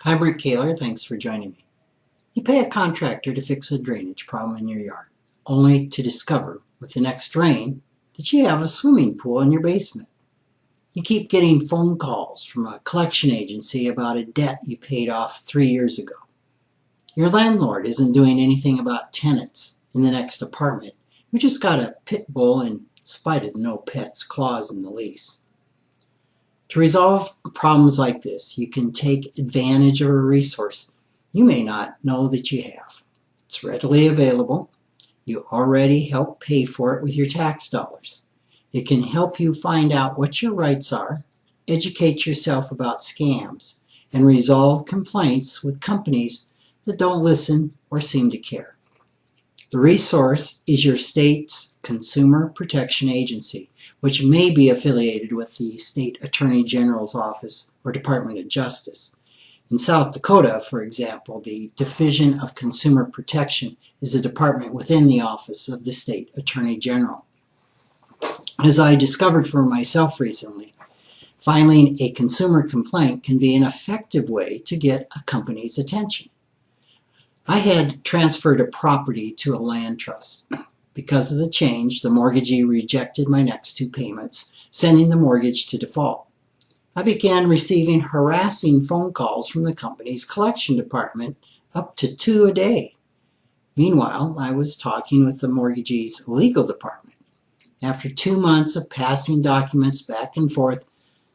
Hi, Rick Kaler. Thanks for joining me. You pay a contractor to fix a drainage problem in your yard, only to discover with the next rain that you have a swimming pool in your basement. You keep getting phone calls from a collection agency about a debt you paid off 3 years ago. Your landlord isn't doing anything about tenants in the next apartment who just got a pit bull in spite of the no pets clause in the lease. To resolve problems like this, you can take advantage of a resource you may not know that you have. It's readily available. You already help pay for it with your tax dollars. It can help you find out what your rights are, educate yourself about scams, and resolve complaints with companies that don't listen or seem to care. The resource is your state's Consumer Protection Agency, which may be affiliated with the State Attorney General's Office or Department of Justice. In South Dakota, for example, the Division of Consumer Protection is a department within the Office of the State Attorney General. As I discovered for myself recently, filing a consumer complaint can be an effective way to get a company's attention. I had transferred a property to a land trust. Because of the change, the mortgagee rejected my next 2 payments, sending the mortgage to default. I began receiving harassing phone calls from the company's collection department, up to 2 a day. Meanwhile, I was talking with the mortgagee's legal department. After 2 months of passing documents back and forth,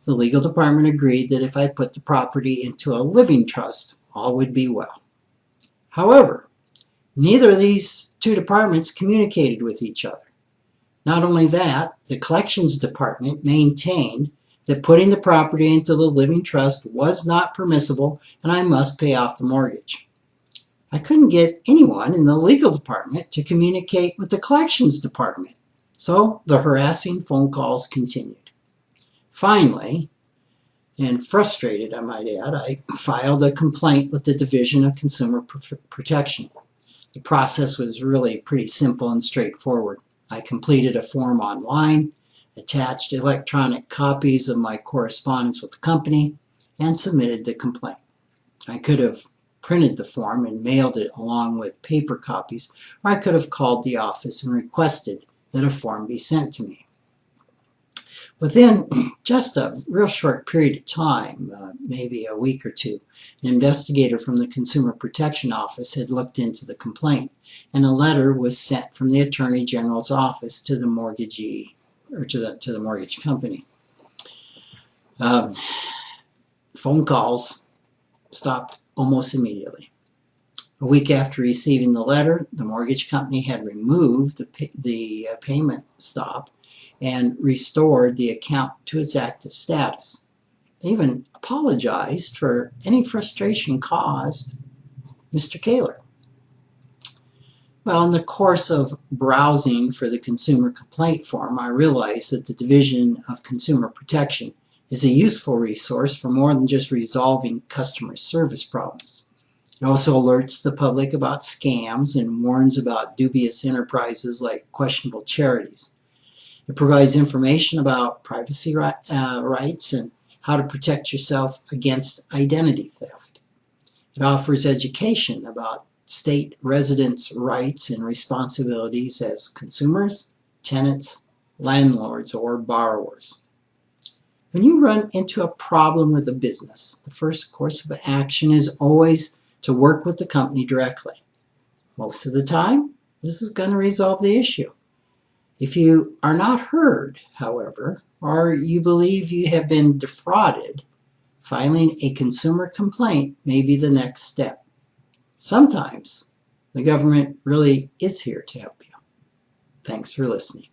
the legal department agreed that if I put the property into a living trust, all would be well. However, neither of these 2 departments communicated with each other. Not only that, the collections department maintained that putting the property into the living trust was not permissible and I must pay off the mortgage. I couldn't get anyone in the legal department to communicate with the collections department, so the harassing phone calls continued. Finally, and frustrated I might add, I filed a complaint with the Division of Consumer Protection. The process was really pretty simple and straightforward. I completed a form online, attached electronic copies of my correspondence with the company, and submitted the complaint. I could have printed the form and mailed it along with paper copies, or I could have called the office and requested that a form be sent to me. Within just a real short period of time, maybe a week or 2, an investigator from the Consumer Protection Office had looked into the complaint, and a letter was sent from the Attorney General's office to the mortgagee, or to the mortgage company. Phone calls stopped almost immediately. A week after receiving the letter, the mortgage company had removed the payment stop and restored the account to its active status. They even apologized for any frustration caused Mr. Kaler. Well, in the course of browsing for the consumer complaint form, I realized that the Division of Consumer Protection is a useful resource for more than just resolving customer service problems. It also alerts the public about scams and warns about dubious enterprises like questionable charities. It provides information about privacy rights and how to protect yourself against identity theft. It offers education about state residents' rights and responsibilities as consumers, tenants, landlords, or borrowers. When you run into a problem with a business, the first course of action is always to work with the company directly. Most of the time, this is going to resolve the issue. If you are not heard, however, or you believe you have been defrauded, filing a consumer complaint may be the next step. Sometimes the government really is here to help you. Thanks for listening.